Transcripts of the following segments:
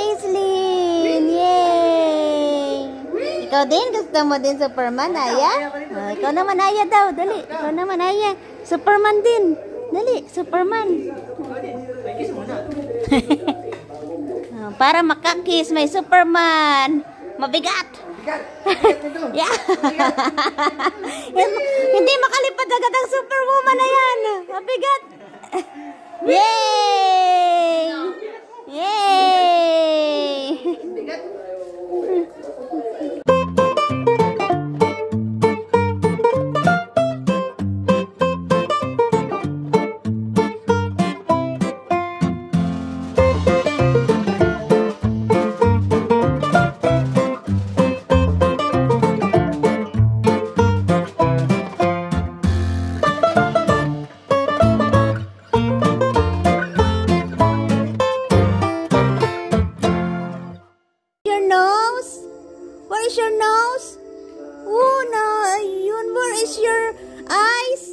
Aislinn! Yay! Ikaw din? Gusto mo din Superman, Aya? Ikaw naman, Aya daw. Dali. Ikaw naman, Aya. Superman din. Dali, Superman. Para makakis, may Superman. Mabigat. Yeah. Hindi makalipad agad ang Superwoman na yan. Mabigat. Yay! Yay! Where is your nose? Oh, no, ayun. Where is your eyes?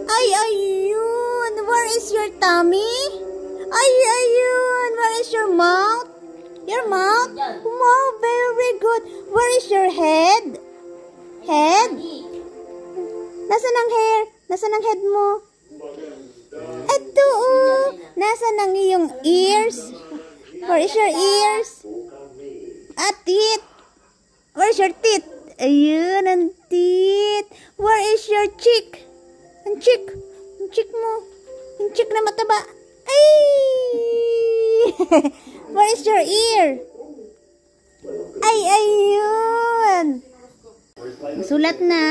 Ay, ayun. Where is your tummy? Ay, ayun. Where is your mouth? Your mouth? Wow, very good. Where is your head? Head? Nasaan ang hair? Nasaan ang head mo? Ito, oh. Nasaan ang iyong ears? Where is your ears? Teeth. Where's your teeth? Ayun, ang teeth. Where is your cheek? Ang cheek. Ang cheek mo. Ang cheek na mataba. Ay! Where is your ear? Ay, ayun. Sulat na.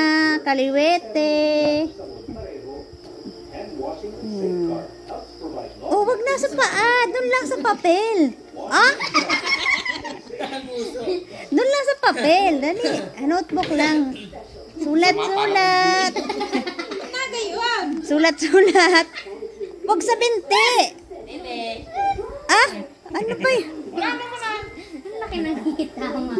Kaliwete. Oh, wag na sa paa. Doon lang sa papel. Ah? Doon lang sa papel. Dali. Notebook lang. Sulat-sulat. Sulat-sulat. Huwag sa binti. Ah? Ano ba yun? Ang laki ng hita mo.